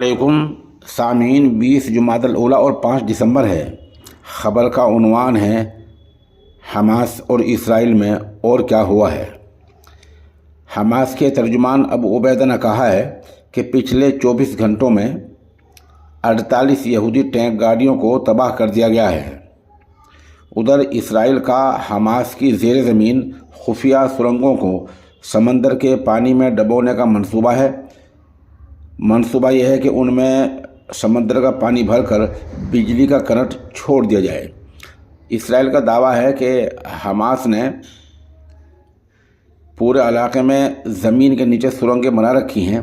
अलैकुम सामीन। 20 जुमादल उला और 5 दिसंबर है। ख़बर का उन्वान है हमास और इसराइल में और क्या हुआ है। हमास के तर्जुमान अबू उबैदा ने कहा है कि पिछले 24 घंटों में 48 यहूदी टैंक गाड़ियों को तबाह कर दिया गया है। उधर इसराइल का हमास की ज़ेर ज़मीन खुफिया सुरंगों को समंदर के पानी में डुबोने का मंसूबा है। मंसूबा यह है कि उनमें समंदर का पानी भरकर बिजली का करंट छोड़ दिया जाए। इसराइल का दावा है कि हमास ने पूरे इलाके में ज़मीन के नीचे सुरंगें बना रखी हैं।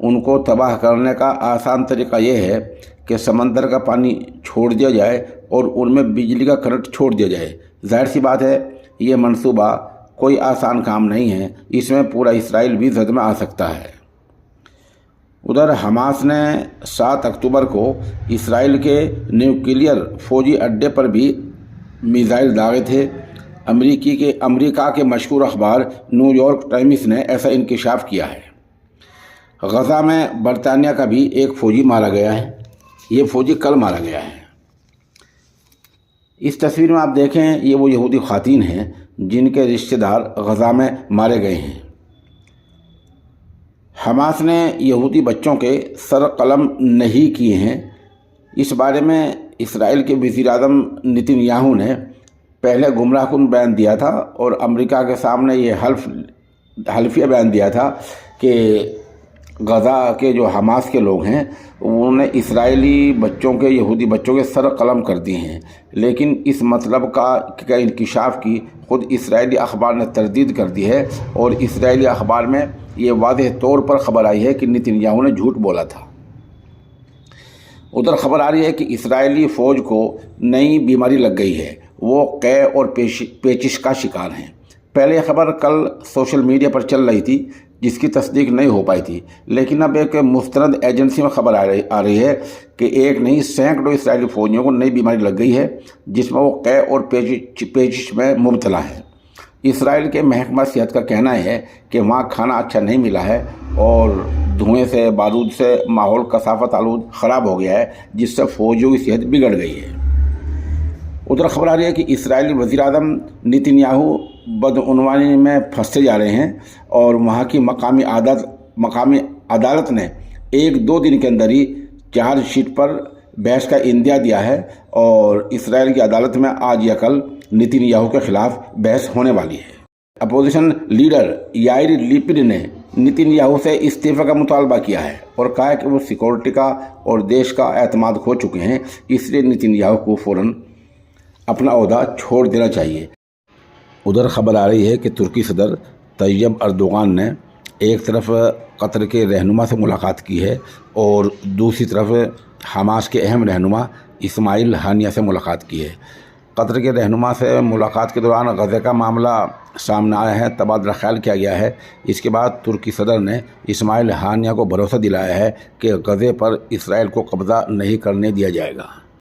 उनको तबाह करने का आसान तरीका यह है कि समंदर का पानी छोड़ दिया जाए और उनमें बिजली का करंट छोड़ दिया जाए। जाहिर सी बात है, ये मंसूबा कोई आसान काम नहीं है। इसमें पूरा इसराइल भी जद में आ सकता है। उधर हमास ने 7 अक्टूबर को इसराइल के न्यूक्लियर फौजी अड्डे पर भी मिसाइल दागे थे। अमेरिका के मशहूर अखबार न्यूयॉर्क टाइम्स ने ऐसा इंकशाफ किया है। गज़ा में बरतानिया का भी एक फ़ौजी मारा गया है। ये फ़ौजी कल मारा गया है। इस तस्वीर में आप देखें, ये वो यहूदी ख़वातीन हैं जिनके रिश्तेदार गज़ा में मारे गए हैं। हमास ने यहूदी बच्चों के सर कलम नहीं किए हैं। इस बारे में इसराइल के वज़ीर-ए-आज़म नेतन्याहू ने पहले गुमराहकुन बयान दिया था और अमेरिका के सामने ये हल्फिया बयान दिया था कि गज़ा के जो हमास के लोग हैं उन्होंने इसराइली बच्चों के यहूदी बच्चों के सर कलम कर दिए हैं। लेकिन इस मतलब का इंकशाफ की ख़ुद इसराइली अखबार ने तरदीद कर दी है और इसराइली अखबार में ये वाज़ेह तौर पर ख़बर आई है कि नेतन्याहू ने झूठ बोला था। उधर ख़बर आ रही है कि इसराइली फ़ौज को नई बीमारी लग गई है। वो कै और पेचिश का शिकार हैं। पहले यह ख़बर कल सोशल मीडिया पर चल रही थी जिसकी तस्दीक नहीं हो पाई थी, लेकिन अब एक मुस्तनद एजेंसी में ख़बर आ रही है कि एक नहीं सैकड़ों इसराइली फ़ौजियों को नई बीमारी लग गई है जिसमें वो कै और पेचिश में मुब्तला है। इसराइल के महकमा सेहत का कहना है कि वहाँ खाना अच्छा नहीं मिला है और धुएं से बारूद से माहौल कसाफत आलूद ख़राब हो गया है, जिससे फ़ौजियों की सेहत बिगड़ गई है। उधर ख़बर आ रही है कि इसराइली वज़ीर-ए-आज़म नेतन्याहू बदउनवानी में फंसते जा रहे हैं और वहाँ की मकामी अदालत ने 1-2 दिन के अंदर ही चार्जशीट पर बहस का इंदिया दिया है और इसराइल की अदालत में आज या कल नेतन्याहू के खिलाफ बहस होने वाली है। अपोजिशन लीडर याइर लैपिड ने नेतन्याहू से इस्तीफ़े का मुतालबा किया है और कहा है कि वो सिक्योरिटी का और देश का एतमाद खो चुके हैं, इसलिए नेतन्याहू को फ़ौरन अपना ओहदा छोड़ देना चाहिए। उधर ख़बर आ रही है कि तुर्की सदर तैयब अर्दोगान ने एक तरफ कतर के रहनुमा से मुलाकात की है और दूसरी तरफ हमास के अहम रहनुमा इस्माइल हानिया से मुलाकात की है। कतर के रहनुमा से मुलाकात के दौरान गज़े का मामला सामने आया है, तबादला ख्याल किया गया है। इसके बाद तुर्की सदर ने इस्माइल हानिया को भरोसा दिलाया है कि गज़े पर इसराइल को कब्ज़ा नहीं करने दिया जाएगा।